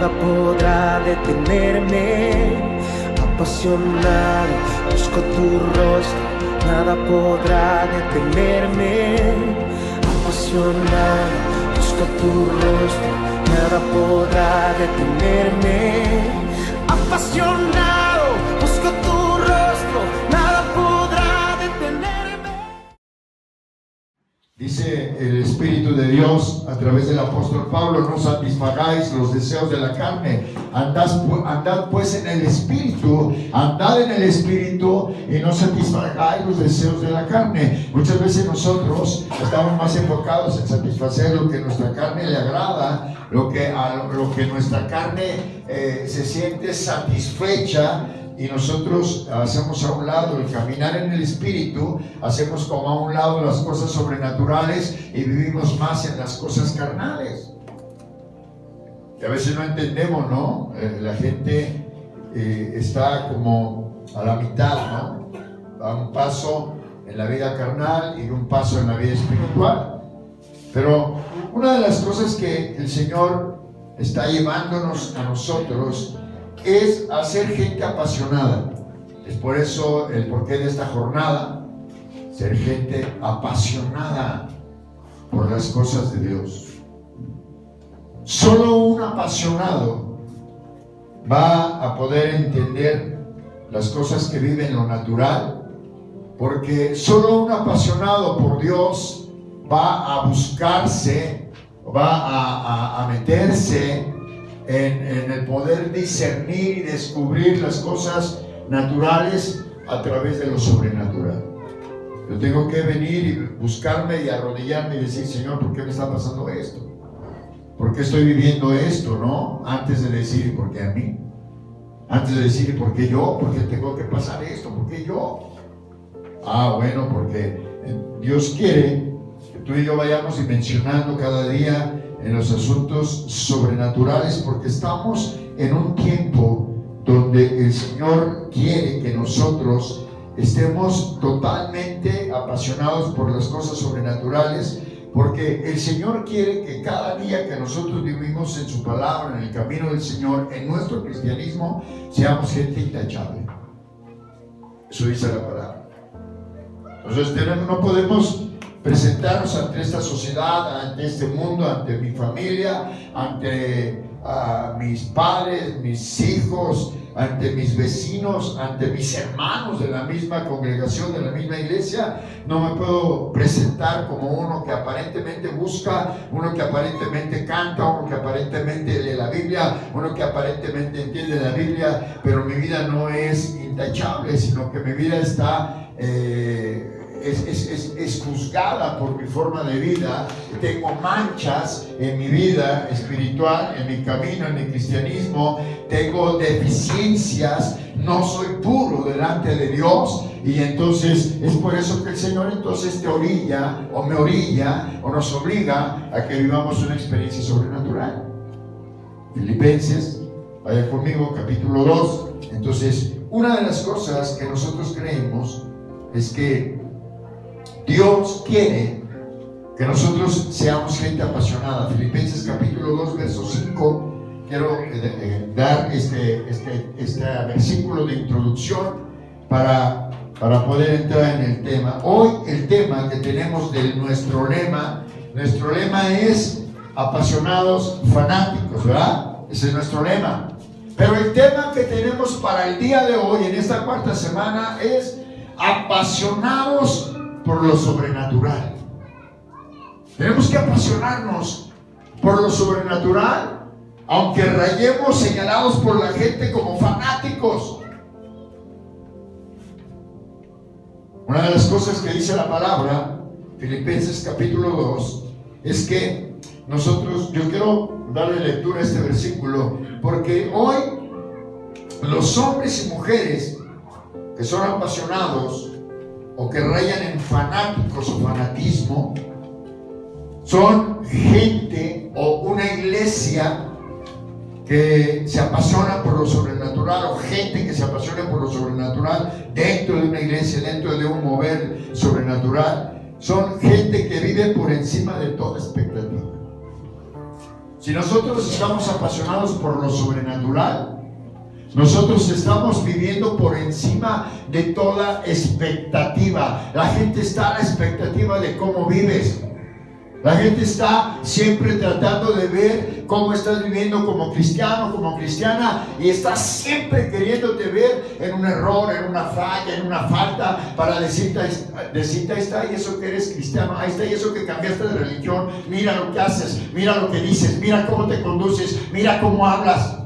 nada podrá detenerme. Apasionado, busco tu rostro, nada podrá detenerme. Apasionado, busco tu rostro, nada podrá detenerme. Apasionado, busco tu rostro, nada podrá detenerme. Dice el Espíritu de Dios a través del apóstol Pablo: no satisfagáis los deseos de la carne, andad pues en el Espíritu, andad en el Espíritu y no satisfagáis los deseos de la carne. Muchas veces nosotros estamos más enfocados en satisfacer lo que nuestra carne le agrada, lo que nuestra carne se siente satisfecha, y nosotros hacemos a un lado el caminar en el Espíritu, hacemos como a un lado las cosas sobrenaturales y vivimos más en las cosas carnales. Y a veces no entendemos, ¿no? La gente está como a la mitad, ¿no? Da un paso en la vida carnal y un paso en la vida espiritual. Pero una de las cosas que el Señor está llevándonos a nosotros es hacer gente apasionada. Es por eso el porqué de esta jornada: ser gente apasionada por las cosas de Dios. Solo un apasionado va a poder entender las cosas que vive en lo natural, porque solo un apasionado por Dios va a buscarse, va a meterse en el poder discernir y descubrir las cosas naturales a través de lo sobrenatural. Yo tengo que venir y buscarme y arrodillarme y decir: Señor, ¿por qué me está pasando esto? ¿Por qué estoy viviendo esto? ¿No? Antes de decir: ¿por qué a mí? Antes de decir: ¿por qué yo? ¿Por qué tengo que pasar esto? ¿Por qué yo? Bueno, porque Dios quiere que tú y yo vayamos dimensionando cada día en los asuntos sobrenaturales, porque estamos en un tiempo donde el Señor quiere que nosotros estemos totalmente apasionados por las cosas sobrenaturales, porque el Señor quiere que cada día que nosotros vivimos en su palabra, en el camino del Señor, en nuestro cristianismo, seamos gente intachable. Eso dice la palabra. Entonces no podemos presentarnos ante esta sociedad, ante este mundo, ante mi familia, ante mis padres, mis hijos, ante mis vecinos, ante mis hermanos de la misma congregación, de la misma iglesia. No me puedo presentar como uno que aparentemente busca, uno que aparentemente canta, uno que aparentemente lee la Biblia, uno que aparentemente entiende la Biblia, pero mi vida no es intachable, sino que mi vida está es juzgada por mi forma de vida. Tengo manchas en mi vida espiritual, en mi camino, en mi cristianismo. Tengo deficiencias, no soy puro delante de Dios. Y entonces es por eso que el Señor entonces te orilla o me orilla o nos obliga a que vivamos una experiencia sobrenatural. Filipenses, vaya conmigo, capítulo 2. Entonces, una de las cosas que nosotros creemos es que Dios quiere que nosotros seamos gente apasionada. Filipenses capítulo 2, verso 5. Quiero dar este versículo de introducción para poder entrar en el tema. Hoy el tema que tenemos de nuestro lema es apasionados fanáticos, ¿verdad? Ese es nuestro lema. Pero el tema que tenemos para el día de hoy, en esta cuarta semana, es apasionados por lo sobrenatural. Tenemos que apasionarnos por lo sobrenatural, aunque rayemos señalados por la gente como fanáticos. Una de las cosas que dice la palabra, Filipenses capítulo 2, es que nosotros, yo quiero darle lectura a este versículo, porque hoy los hombres y mujeres que son apasionados o que rayan en fanáticos o fanatismo, son gente o una iglesia que se apasiona por lo sobrenatural, o gente que se apasiona por lo sobrenatural dentro de una iglesia, dentro de un mover sobrenatural. Son gente que vive por encima de toda expectativa. Si nosotros estamos apasionados por lo sobrenatural, nosotros estamos viviendo por encima de toda expectativa. La gente está a la expectativa de cómo vives. La gente está siempre tratando de ver cómo estás viviendo como cristiano, como cristiana, y está siempre queriéndote ver en un error, en una falla, en una falta, para decirte ahí está, y eso que eres cristiano, ahí está, y eso que cambiaste de religión, mira lo que haces, mira lo que dices, mira cómo te conduces, mira cómo hablas.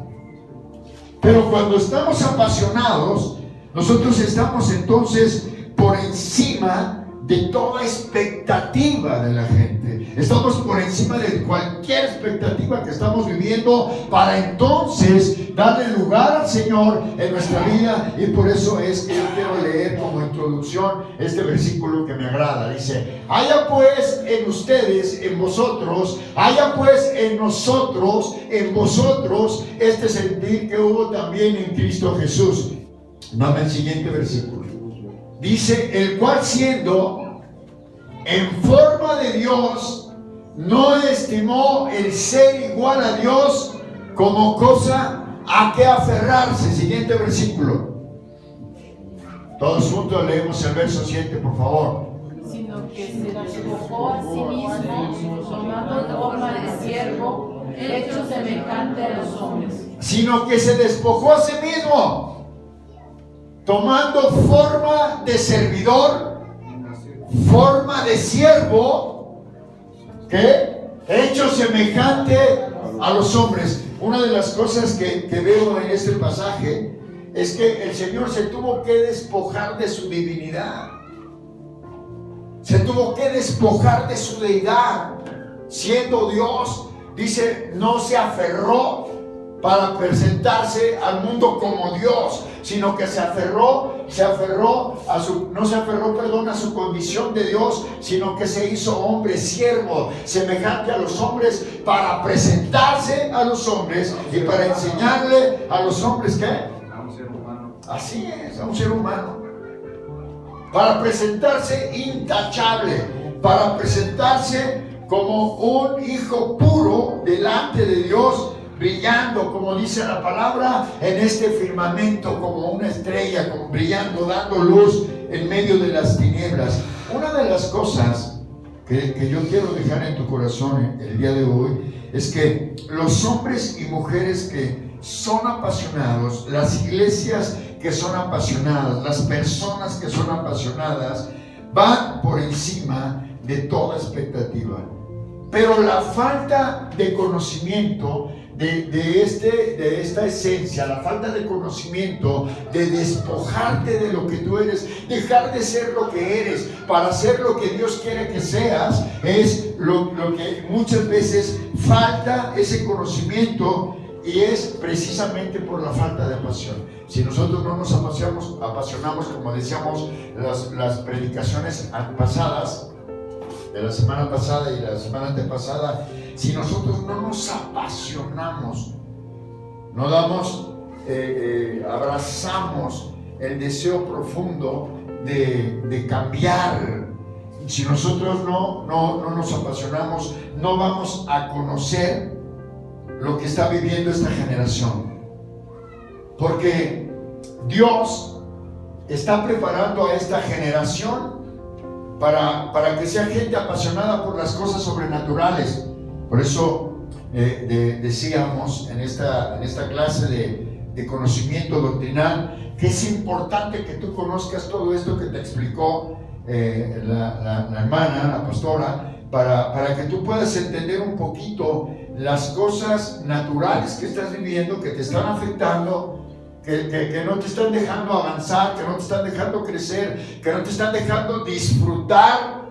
Pero cuando estamos apasionados, nosotros estamos entonces por encima de toda expectativa de la gente. Estamos por encima de cualquier expectativa que estamos viviendo, para entonces darle lugar al Señor en nuestra vida. Y por eso es que yo quiero leer como introducción este versículo que me agrada. Dice: haya pues en ustedes, en vosotros, haya pues en nosotros, en vosotros, este sentir que hubo también en Cristo Jesús. Dame el siguiente versículo. Dice: el cual, siendo en forma de Dios, no estimó el ser igual a Dios como cosa a que aferrarse. Siguiente versículo. Todos juntos leemos el verso 7, por favor. Sino que se despojó a sí mismo, tomando forma de siervo, hecho semejante a los hombres. Sino que se despojó a sí mismo, tomando forma de servidor, forma de siervo, ¿qué? Hecho semejante a los hombres. Una de las cosas que veo en este pasaje es que el Señor se tuvo que despojar de su divinidad, se tuvo que despojar de su deidad, siendo Dios. Dice, no se aferró para presentarse al mundo como Dios, sino que no se aferró a su condición de Dios, sino que se hizo hombre, siervo, semejante a los hombres, para presentarse a los hombres y para enseñarle a los hombres, ¿qué? A un ser humano. Así es, a un ser humano. Para presentarse intachable, para presentarse como un hijo puro delante de Dios, brillando, como dice la palabra, en este firmamento, como una estrella, como brillando, dando luz en medio de las tinieblas. Una de las cosas que yo quiero dejar en tu corazón el día de hoy es que los hombres y mujeres que son apasionados, las iglesias que son apasionadas, las personas que son apasionadas, van por encima de toda expectativa. Pero la falta de conocimiento de esta esencia, la falta de conocimiento, de despojarte de lo que tú eres, dejar de ser lo que eres para ser lo que Dios quiere que seas, es lo que muchas veces falta, ese conocimiento, y es precisamente por la falta de pasión. Si nosotros no nos apasionamos, como decíamos las predicaciones pasadas, de la semana pasada y la semana antepasada, si nosotros no nos apasionamos, no damos, abrazamos el deseo profundo de cambiar, si nosotros no nos apasionamos, no vamos a conocer lo que está viviendo esta generación, porque Dios está preparando a esta generación para que sea gente apasionada por las cosas sobrenaturales. Por eso decíamos en esta clase de conocimiento doctrinal que es importante que tú conozcas todo esto que te explicó la hermana, la pastora, para que tú puedas entender un poquito las cosas naturales que estás viviendo, que te están afectando, que no te están dejando avanzar, que no te están dejando crecer, que no te están dejando disfrutar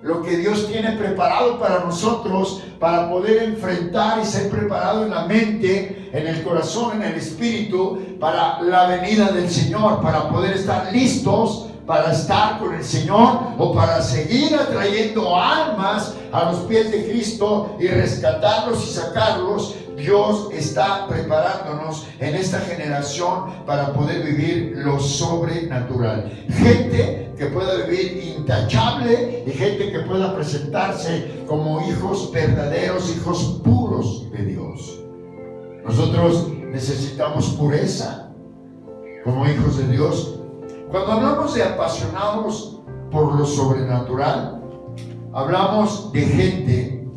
lo que Dios tiene preparado para nosotros, para poder enfrentar y ser preparado en la mente, en el corazón, en el espíritu, para la venida del Señor, para poder estar listos para estar con el Señor o para seguir atrayendo almas a los pies de Cristo y rescatarlos y sacarlos. Dios está preparándonos en esta generación para poder vivir lo sobrenatural. Gente que pueda vivir intachable y gente que pueda presentarse como hijos verdaderos, hijos puros de Dios. Nosotros necesitamos pureza como hijos de Dios. Cuando hablamos de apasionados por lo sobrenatural, hablamos de gente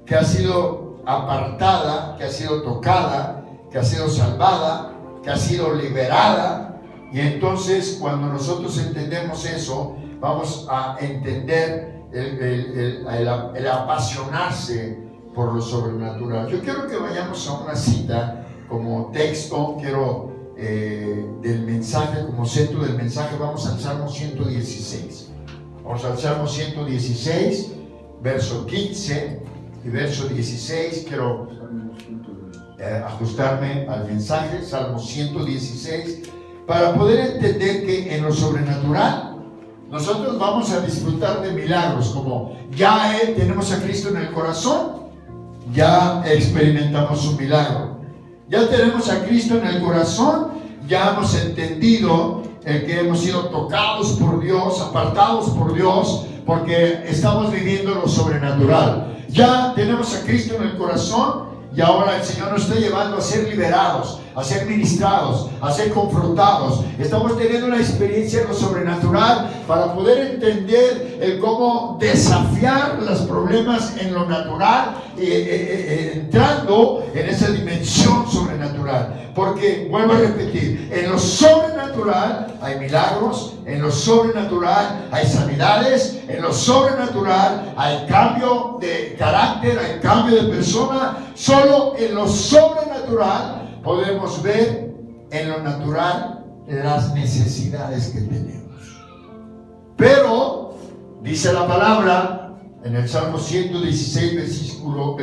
que ha sido apartada, que ha sido tocada, que ha sido salvada, que ha sido liberada. Y entonces cuando nosotros entendemos eso, vamos a entender el apasionarse por lo sobrenatural. Yo quiero que vayamos a una cita como texto, del mensaje, como centro del mensaje. Vamos al Salmo 116. Vamos al Salmo 116, verso 15 y verso 16. Quiero ajustarme al mensaje, Salmo 116, para poder entender que en lo sobrenatural nosotros vamos a disfrutar de milagros, como ya tenemos a Cristo en el corazón, ya experimentamos un milagro. Ya tenemos a Cristo en el corazón, ya hemos entendido el que hemos sido tocados por Dios, apartados por Dios, porque estamos viviendo lo sobrenatural. Ya tenemos a Cristo en el corazón y ahora el Señor nos está llevando a ser liberados, a ser ministrados, a ser confrontados. Estamos teniendo una experiencia en lo sobrenatural para poder entender el cómo desafiar los problemas en lo natural, entrando en esa dimensión sobrenatural. Porque, vuelvo a repetir, en lo sobrenatural hay milagros, en lo sobrenatural hay sanidades, en lo sobrenatural hay cambio de carácter, hay cambio de persona. Solo en lo sobrenatural podemos ver en lo natural las necesidades que tenemos. Pero dice la palabra en el Salmo 116, versículo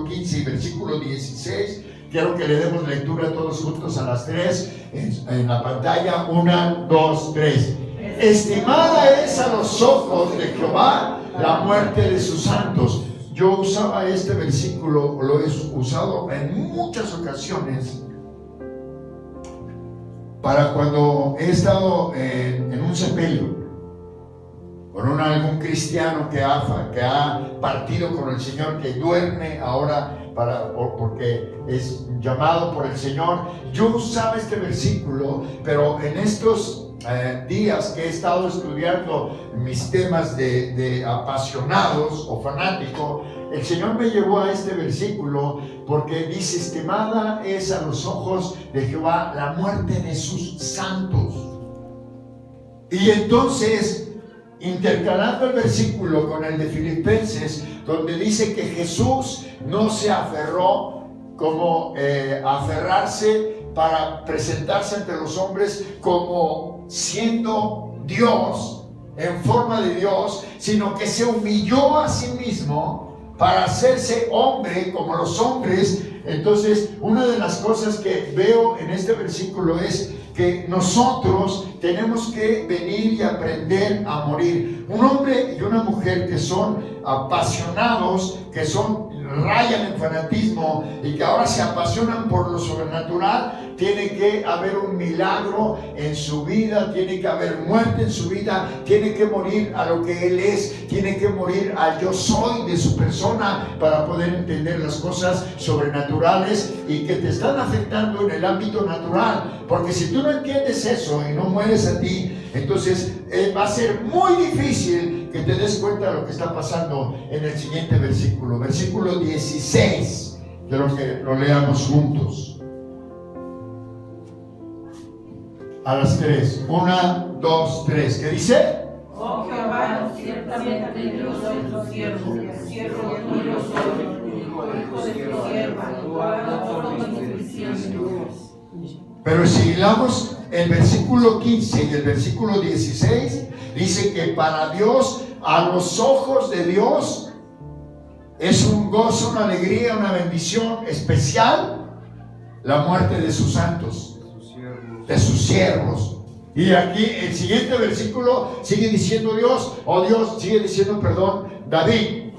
15 y versículo 16. Quiero que le demos lectura todos juntos a las 3 en la pantalla. 1, 2, 3. Estimada es a los ojos de Jehová la muerte de sus santos. Yo usaba este versículo, lo he usado en muchas ocasiones para cuando he estado en un sepelio con algún cristiano que ha partido con el Señor, que duerme ahora porque es llamado por el Señor. Yo usaba este versículo, pero en estos días que he estado estudiando mis temas de apasionados o fanáticos, el Señor me llevó a este versículo porque dice: estimada es a los ojos de Jehová la muerte de sus santos. Y entonces, intercalando el versículo con el de Filipenses, donde dice que Jesús no se aferró como aferrarse para presentarse ante los hombres como siendo Dios, en forma de Dios, sino que se humilló a sí mismo para hacerse hombre como los hombres. Entonces, una de las cosas que veo en este versículo es que nosotros tenemos que venir y aprender a morir. Un hombre y una mujer que son apasionados, que rayan en fanatismo y que ahora se apasionan por lo sobrenatural, tiene que haber un milagro en su vida, tiene que haber muerte en su vida, tiene que morir a lo que él es, tiene que morir al yo soy de su persona para poder entender las cosas sobrenaturales y que te están afectando en el ámbito natural. Porque si tú no entiendes eso y no mueres a ti, entonces va a ser muy difícil que te des cuenta de lo que está pasando en el siguiente versículo, versículo 16. Quiero que lo leamos juntos. A las 3. 1, 2, 3. ¿Qué dice? Oh Jehová, ciertamente yo soy tu siervo tuyo soy, hijo de tu sierva, guardo todas tus visiones. Pero si leamos el versículo 15 y el versículo 16, dice que para Dios, a los ojos de Dios, es un gozo, una alegría, una bendición especial la muerte de sus santos, de sus siervos. Y aquí el siguiente versículo sigue diciendo David,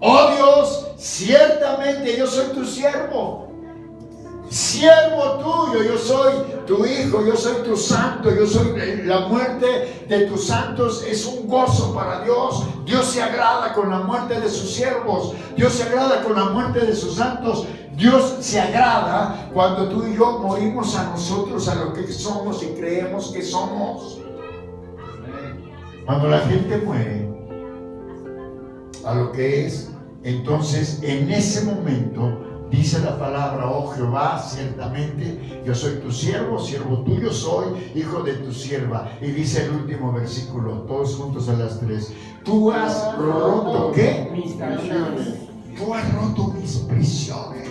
oh Dios, ciertamente yo soy tu siervo tuyo, yo soy tu hijo, yo soy tu santo, la muerte de tus santos es un gozo para Dios. Dios se agrada con la muerte de sus siervos, Dios se agrada con la muerte de sus santos. Dios se agrada cuando tú y yo morimos a nosotros, a lo que somos y creemos que somos. Cuando la gente muere a lo que es, entonces en ese momento dice la palabra, oh Jehová, ciertamente yo soy tu siervo, siervo tuyo soy, hijo de tu sierva. Y dice el último versículo, todos juntos a las 3. Tú has roto, ¿qué? Mis cadenas. Tú has roto mis prisiones.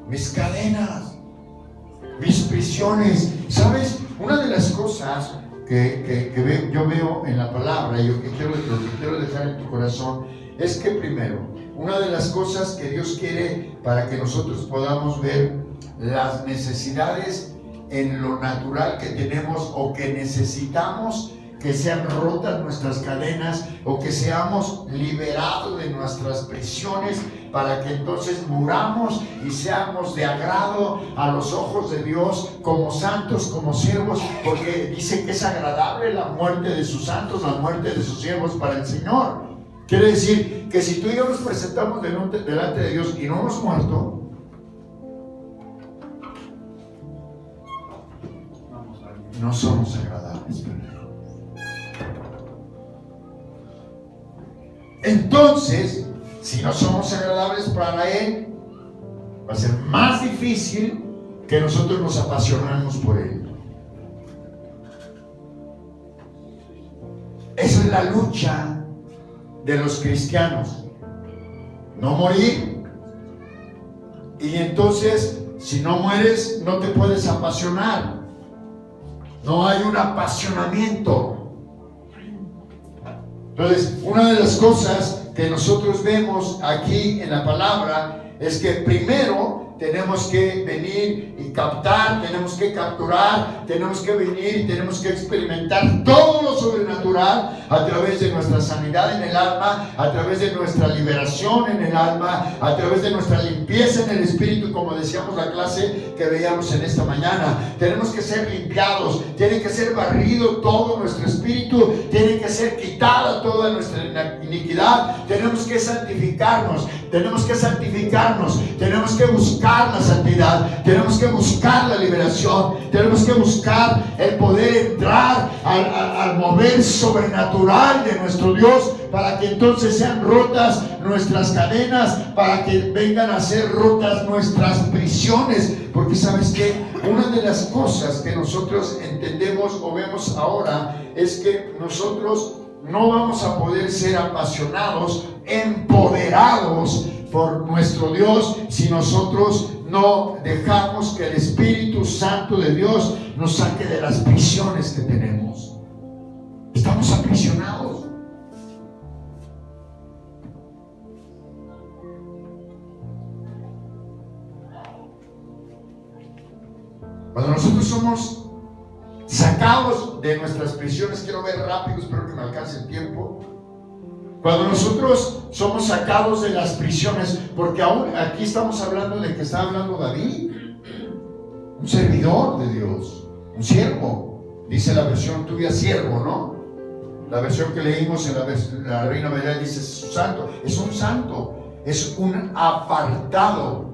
Mis cadenas, mis prisiones. ¿Sabes? Una de las cosas que yo veo en la palabra y lo que quiero dejar en tu corazón es que primero, una de las cosas que Dios quiere para que nosotros podamos ver las necesidades en lo natural que tenemos o que necesitamos que sean rotas nuestras cadenas o que seamos liberados de nuestras prisiones para que entonces muramos y seamos de agrado a los ojos de Dios como santos, como siervos, porque dice que es agradable la muerte de sus santos, la muerte de sus siervos para el Señor. Quiere decir que si tú y yo nos presentamos delante de Dios y no hemos muerto, no somos agradables para Él. Entonces, si no somos agradables para Él, va a ser más difícil que nosotros nos apasionemos por Él. Esa es la lucha de los cristianos. No morir. Y entonces, si no mueres, no te puedes apasionar. No hay un apasionamiento. Entonces, una de las cosas que nosotros vemos aquí en la palabra es que primero tenemos que venir y captar, tenemos que capturar, tenemos que venir y tenemos que experimentar todo lo sobrenatural a través de nuestra sanidad en el alma, a través de nuestra liberación en el alma, a través de nuestra limpieza en el espíritu, como decíamos la clase que veíamos en esta mañana. Tenemos que ser limpiados, tiene que ser barrido todo nuestro espíritu, tiene que ser quitada toda nuestra iniquidad, tenemos que santificarnos, tenemos que buscar la santidad, tenemos que buscar la liberación, tenemos que buscar el poder entrar al mover sobrenatural de nuestro Dios, para que entonces sean rotas nuestras cadenas, para que vengan a ser rotas nuestras prisiones. Porque sabes que una de las cosas que nosotros entendemos o vemos ahora es que nosotros no vamos a poder ser apasionados, empoderados por nuestro Dios si nosotros no dejamos que el Espíritu Santo de Dios nos saque de las prisiones que tenemos. Estamos aprisionados. Cuando nosotros somos sacados de nuestras prisiones, quiero ver rápido, espero que me alcance el tiempo. Cuando nosotros somos sacados de las prisiones, porque aún aquí estamos hablando de que está hablando David, un servidor de Dios, un siervo, dice la versión tuya siervo, ¿no? La versión que leímos en la Reina Valera dice santo, es un apartado.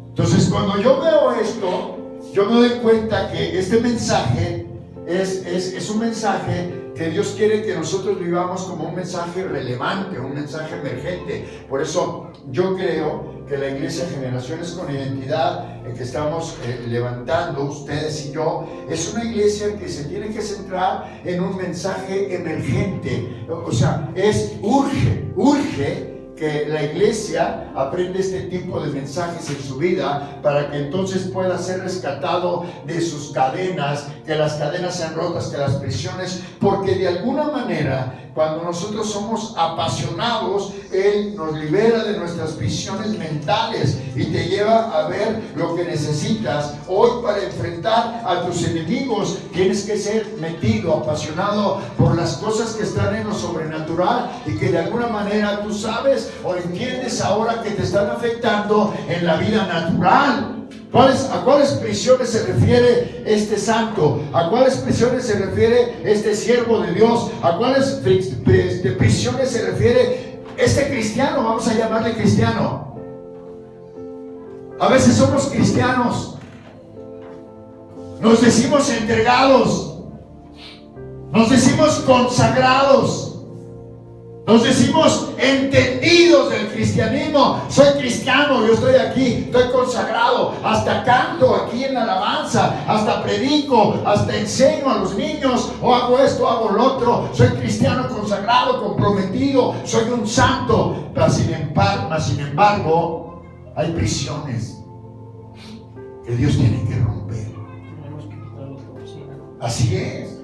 Entonces, cuando yo veo esto, yo me doy cuenta que este mensaje es un mensaje que Dios quiere que nosotros vivamos como un mensaje relevante, un mensaje emergente. Por eso yo creo que la iglesia Generaciones con Identidad que estamos levantando ustedes y yo, es una iglesia que se tiene que centrar en un mensaje emergente. O sea, urge que la iglesia aprenda este tipo de mensajes en su vida para que entonces pueda ser rescatado de sus cadenas, que las cadenas sean rotas, que las prisiones, porque de alguna manera Cuando nosotros somos apasionados, Él nos libera de nuestras prisiones mentales y te lleva a ver lo que necesitas. Hoy, para enfrentar a tus enemigos, tienes que ser metido, apasionado por las cosas que están en lo sobrenatural y que de alguna manera tú sabes o entiendes ahora que te están afectando en la vida natural. ¿A cuáles prisiones se refiere este santo? ¿A cuáles prisiones se refiere este siervo de Dios? ¿A cuáles prisiones se refiere este cristiano? Vamos a llamarle cristiano. A veces somos cristianos, nos decimos entregados, nos decimos consagrados, nos decimos entendidos del cristianismo. Soy cristiano, yo estoy aquí, estoy consagrado, hasta canto aquí en la alabanza, hasta predico, hasta enseño a los niños, o hago esto, hago lo otro. Soy cristiano consagrado, comprometido, soy un santo. Pero sin embargo, hay prisiones que Dios tiene que romper. Así es.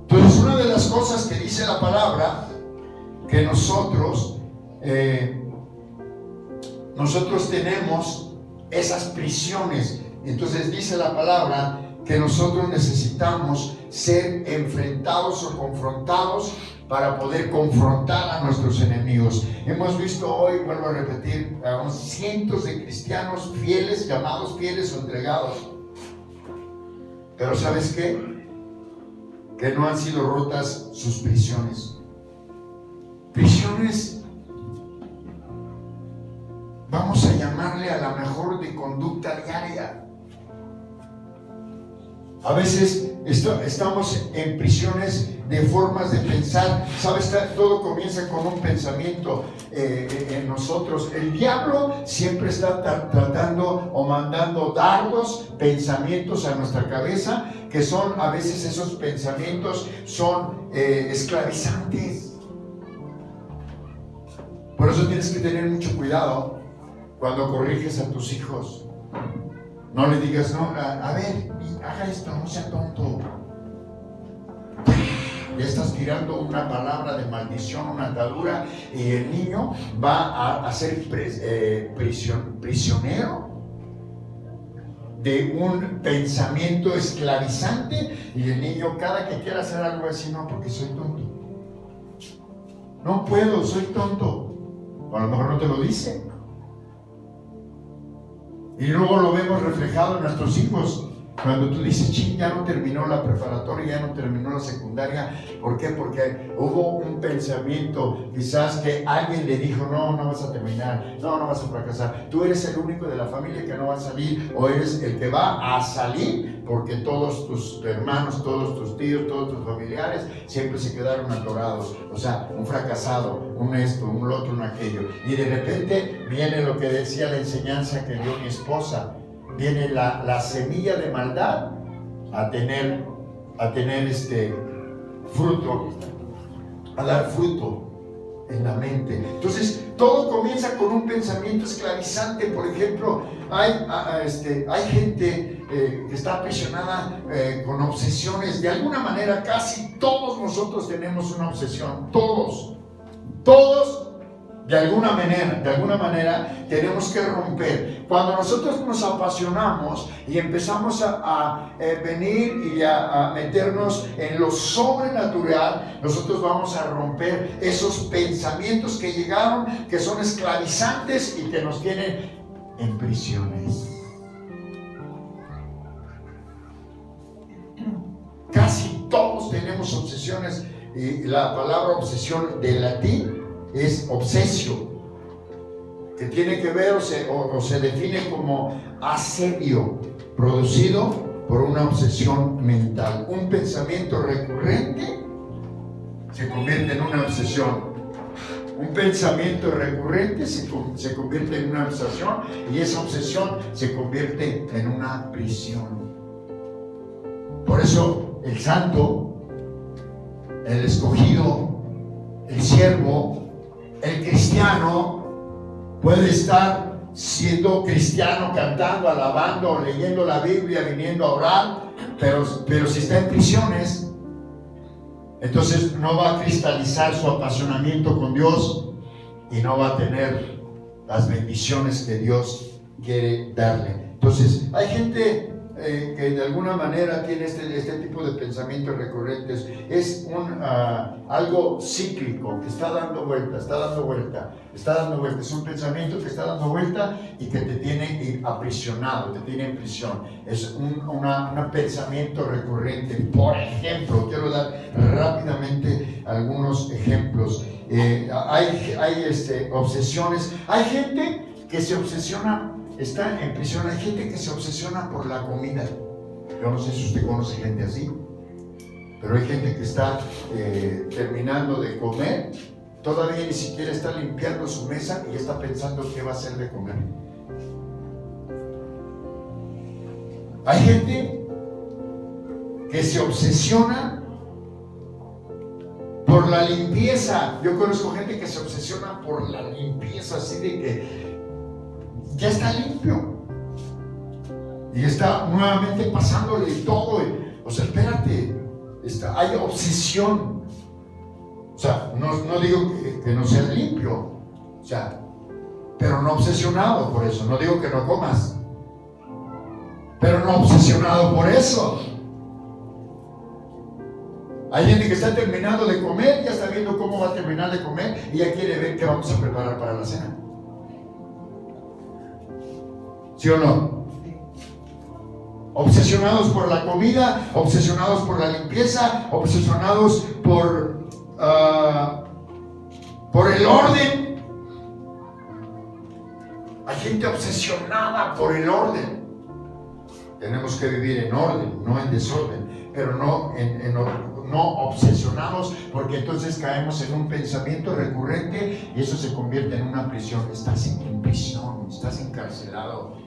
Entonces, una de las cosas que dice la palabra, que nosotros tenemos esas prisiones. Entonces dice la palabra que nosotros necesitamos ser enfrentados o confrontados para poder confrontar a nuestros enemigos. Hemos visto hoy, vuelvo a repetir, a unos cientos de cristianos fieles, llamados fieles o entregados. Pero ¿sabes qué? Que no han sido rotas sus prisiones. Prisiones, vamos a llamarle a la mejor de conducta diaria. A veces estamos en prisiones de formas de pensar. ¿Sabes? Todo comienza con un pensamiento en nosotros. El diablo siempre está tratando o mandando dardos, pensamientos a nuestra cabeza, que son, a veces esos pensamientos son esclavizantes. Por eso tienes que tener mucho cuidado cuando corriges a tus hijos. No le digas, no, a ver, haga esto, no sea tonto. Le estás tirando una palabra de maldición, una atadura, y el niño va a ser prisionero de un pensamiento esclavizante, y el niño, cada que quiera hacer algo, así, no, porque soy tonto. No puedo, soy tonto. O a lo mejor no te lo dice. Y luego lo vemos reflejado en nuestros hijos. Cuando tú dices, ching, ya no terminó la preparatoria, ya no terminó la secundaria. ¿Por qué? Porque hubo un pensamiento, quizás que alguien le dijo, no vas a terminar, no vas a fracasar. Tú eres el único de la familia que no va a salir, o eres el que va a salir, porque todos tus hermanos, todos tus tíos, todos tus familiares siempre se quedaron atorados. O sea, un fracasado, un esto, un lo otro, un aquello. Y de repente viene lo que decía la enseñanza que dio mi esposa. Viene la semilla de maldad a tener fruto, a dar fruto en la mente. Entonces, todo comienza con un pensamiento esclavizante. Por ejemplo, hay gente que está aprisionada con obsesiones. De alguna manera, casi todos nosotros tenemos una obsesión. Todos. De alguna manera tenemos que romper. Cuando nosotros nos apasionamos y empezamos a venir y a meternos en lo sobrenatural, nosotros vamos a romper esos pensamientos que llegaron, que son esclavizantes y que nos tienen en prisiones. Casi todos tenemos obsesiones, y la palabra obsesión de latín es obsesio, que tiene que ver o se define como asedio producido por una obsesión mental. Un pensamiento recurrente se convierte en una obsesión. Un pensamiento recurrente se convierte en una obsesión, y esa obsesión se convierte en una prisión. Por eso el santo, el escogido, el siervo, el cristiano puede estar siendo cristiano, cantando, alabando, leyendo la Biblia, viniendo a orar, pero si está en prisiones, entonces no va a cristalizar su apasionamiento con Dios y no va a tener las bendiciones que Dios quiere darle. Entonces, hay gente que de alguna manera tiene este tipo de pensamientos recurrentes. Es algo cíclico que está dando vuelta, está dando vuelta. Es un pensamiento que está dando vuelta y que te tiene aprisionado, te tiene en prisión. Es un pensamiento recurrente. Por ejemplo, quiero dar rápidamente algunos ejemplos. Hay obsesiones. Hay gente que se obsesiona, está en prisión. Hay gente que se obsesiona por la comida. Yo no sé si usted conoce gente así, pero hay gente que está terminando de comer, todavía ni siquiera está limpiando su mesa y ya está pensando qué va a hacer de comer. Hay gente que se obsesiona por la limpieza. Yo conozco gente que se obsesiona por la limpieza, así de que ya está limpio y está nuevamente pasándole todo. O sea, espérate, hay obsesión. O sea, no digo que no seas limpio, o sea, pero no obsesionado por eso. No digo que no comas, pero no obsesionado por eso. Hay gente que está terminando de comer, ya está viendo cómo va a terminar de comer y ya quiere ver qué vamos a preparar para la cena. ¿Sí o no? Obsesionados por la comida, obsesionados por la limpieza, obsesionados por el orden. Hay gente obsesionada por el orden. Tenemos que vivir en orden, no en desorden, pero no obsesionados, porque entonces caemos en un pensamiento recurrente y eso se convierte en una prisión. Estás en prisión, estás encarcelado.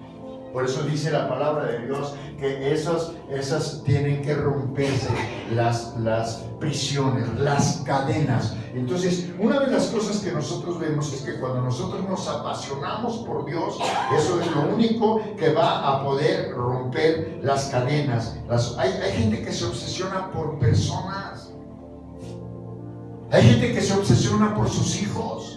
Por eso dice la palabra de Dios que esas tienen que romperse, las prisiones, las cadenas. Entonces, una de las cosas que nosotros vemos es que cuando nosotros nos apasionamos por Dios, eso es lo único que va a poder romper las cadenas. Hay gente que se obsesiona por personas. Hay gente que se obsesiona por sus hijos.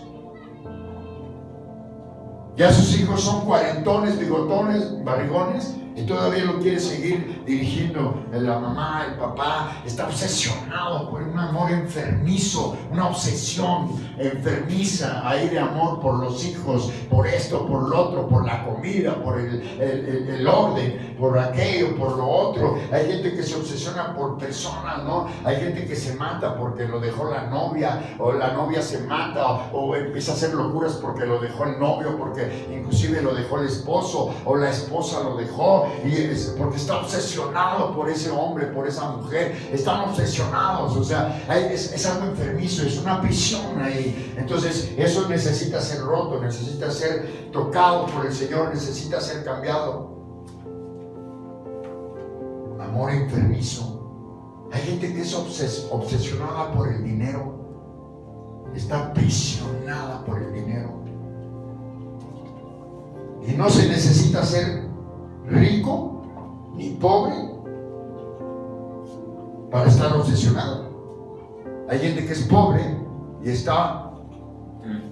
Ya sus hijos son cuarentones, bigotones, barrigones, y todavía lo quiere seguir dirigiendo la mamá, el papá. Está obsesionado por un amor enfermizo, una obsesión enfermiza ahí de amor por los hijos, por esto, por lo otro, por la comida, por el orden, por aquello, por lo otro. Hay gente que se obsesiona por personas, ¿no? Hay gente que se mata porque lo dejó la novia, o la novia se mata, o empieza a hacer locuras porque lo dejó el novio, porque inclusive lo dejó el esposo, o la esposa lo dejó, y porque está obsesionado por ese hombre, por esa mujer. Están obsesionados, o sea, es algo enfermizo, es una prisión ahí. Entonces eso necesita ser roto, necesita ser tocado por el Señor, necesita ser cambiado. Amor enfermizo. Hay gente que es obsesionada por el dinero, está aprisionada por el dinero. Y no se necesita ser rico ni pobre para estar obsesionado. Hay gente que es pobre y está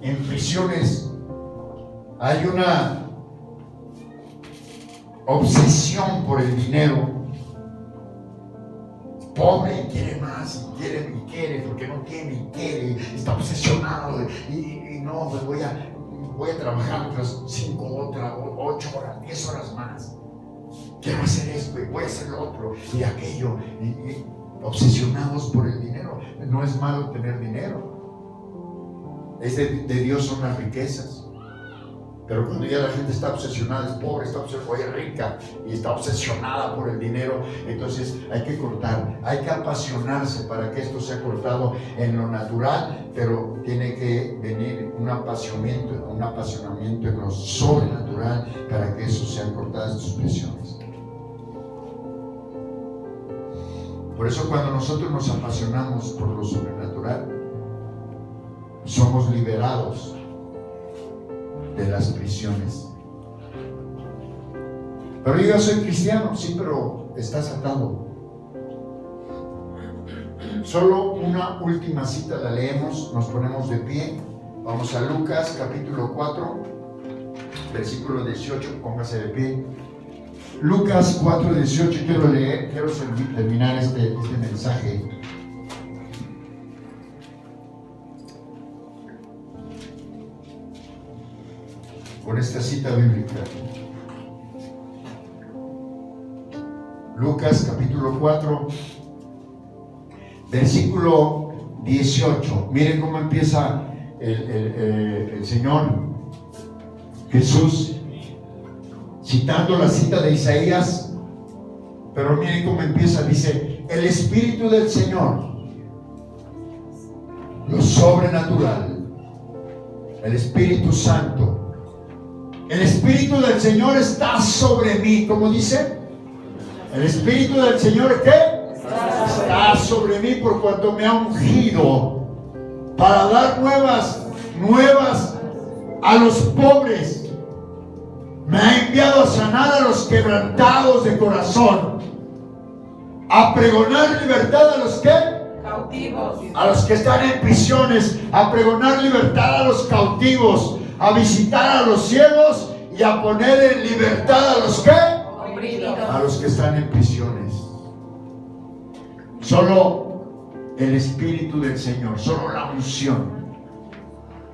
en prisiones. Hay una obsesión por el dinero. Pobre y quiere más, y quiere, porque no tiene y quiere, está obsesionado y no, pues voy a trabajar otras 5, 8 horas, 10 horas más. Quiero hacer esto y voy a hacer lo otro y aquello, y obsesionados por el dinero. No es malo tener dinero, es de Dios son las riquezas. Pero cuando ya la gente está obsesionada, es pobre, está obsesionada, o es rica y está obsesionada por el dinero, entonces hay que cortar, hay que apasionarse para que esto sea cortado en lo natural, pero tiene que venir un apasionamiento en lo sobrenatural para que eso sean cortadas sus prisiones. Por eso cuando nosotros nos apasionamos por lo sobrenatural, somos liberados de las prisiones. Pero yo soy cristiano, sí, pero estás atado. Solo una última cita la leemos, nos ponemos de pie. Vamos a Lucas capítulo 4, versículo 18, póngase de pie. Lucas 4, 18, quiero terminar este mensaje. Con esta cita bíblica. Lucas capítulo 4, versículo 18. Miren cómo empieza el Señor Jesús citando la cita de Isaías, pero miren cómo empieza. Dice: el Espíritu del Señor, lo sobrenatural, el Espíritu Santo, el Espíritu del Señor está sobre mí. ¿Cómo dice? El Espíritu del Señor, ¿qué? Está sobre mí, por cuanto me ha ungido para dar nuevas a los pobres. Me ha enviado a sanar a los quebrantados de corazón, a pregonar libertad a los que cautivos, a los que están en prisiones, a pregonar libertad a los cautivos, a visitar a los ciegos y a poner en libertad a los que a los que están en prisiones. Solo el Espíritu del Señor, solo la unción,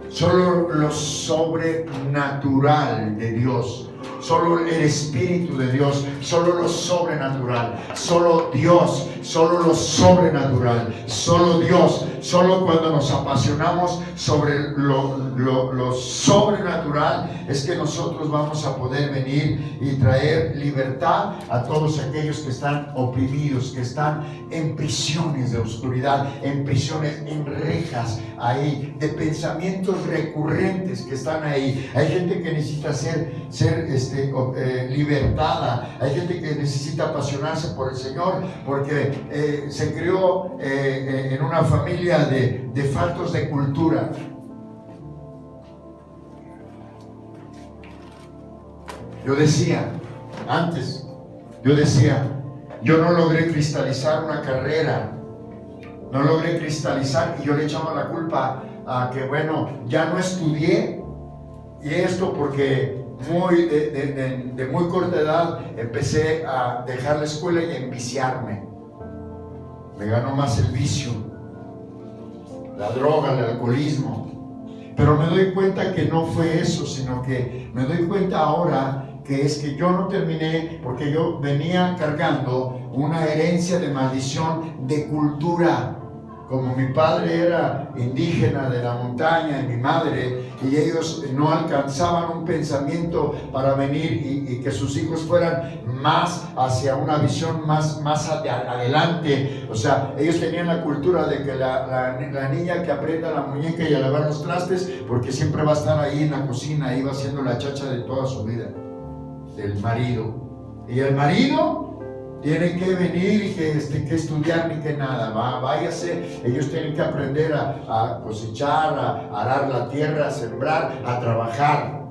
solo lo sobrenatural de Dios, solo el Espíritu de Dios, solo lo sobrenatural, solo Dios, solo lo sobrenatural, solo Dios, solo cuando nos apasionamos sobre lo sobrenatural es que nosotros vamos a poder venir y traer libertad a todos aquellos que están oprimidos, que están en prisiones de oscuridad, en prisiones, en rejas ahí, de pensamientos recurrentes que están ahí. Hay gente que necesita ser libertada, hay gente que necesita apasionarse por el Señor porque se crió en una familia de faltos de cultura. Yo decía, yo no logré cristalizar una carrera, no logré cristalizar, y yo le echaba la culpa a que, bueno, ya no estudié, y esto porque de muy corta edad empecé a dejar la escuela y a enviciarme. Me ganó más el vicio, la droga, el alcoholismo. Pero me doy cuenta que no fue eso, sino que me doy cuenta ahora que es que yo no terminé porque yo venía cargando una herencia de maldición de cultura. Como mi padre era indígena de la montaña y mi madre, y ellos no alcanzaban un pensamiento para venir y que sus hijos fueran más hacia una visión más adelante. O sea, ellos tenían la cultura de que la niña que aprieta la muñeca y a lavar los trastes, porque siempre va a estar ahí en la cocina, ahí va siendo la chacha de toda su vida, del marido. Y el marido tiene que venir y que estudiar ni que nada, váyase. Ellos tienen que aprender a cosechar, a arar la tierra, a sembrar, a trabajar.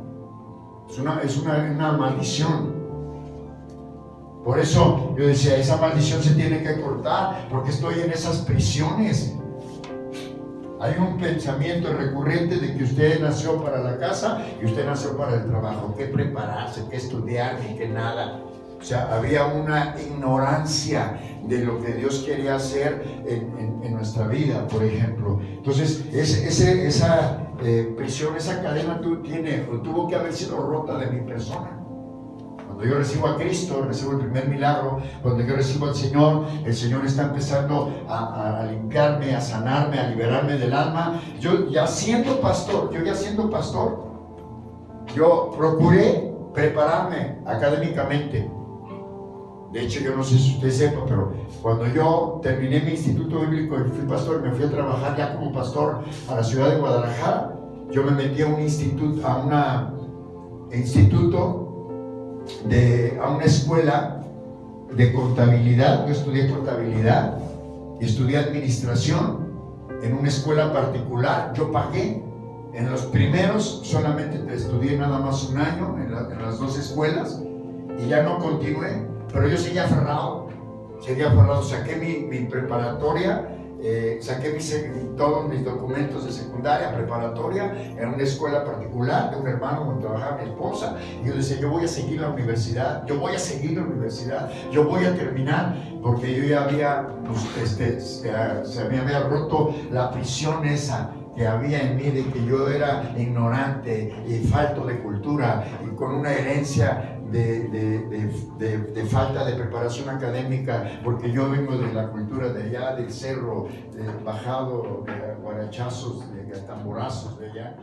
Es una maldición. Por eso yo decía, esa maldición se tiene que cortar, porque estoy en esas prisiones. Hay un pensamiento recurrente de que usted nació para la casa y usted nació para el trabajo, que prepararse, que estudiar ni que nada. O sea, había una ignorancia de lo que Dios quería hacer en nuestra vida, por ejemplo. Entonces, esa prisión, esa cadena tuvo que haber sido rota de mi persona. Cuando yo recibo a Cristo, recibo el primer milagro. Cuando yo recibo al Señor, el Señor está empezando a limpiarme, a sanarme, a liberarme del alma. Yo ya siendo pastor, yo procuré prepararme académicamente. De hecho, yo no sé si usted sepa, pero cuando yo terminé mi instituto bíblico y fui pastor, me fui a trabajar ya como pastor a la ciudad de Guadalajara. Yo me metí a un instituto, a una escuela de contabilidad. Yo estudié contabilidad y estudié administración en una escuela particular. Yo pagué. En los primeros solamente estudié nada más un año en las dos escuelas y ya no continué. Pero yo seguía aferrado, saqué mi preparatoria saqué todos mis documentos de secundaria, preparatoria, en una escuela particular de un hermano donde trabajaba mi esposa, y yo decía, yo voy a seguir la universidad, yo voy a terminar, porque yo ya había, se me había roto la prisión esa que había en mí de que yo era ignorante y falto de cultura y con una herencia de falta de preparación académica, porque yo vengo de la cultura de allá, del cerro, bajado, de guarachazos, de tamborazos de allá.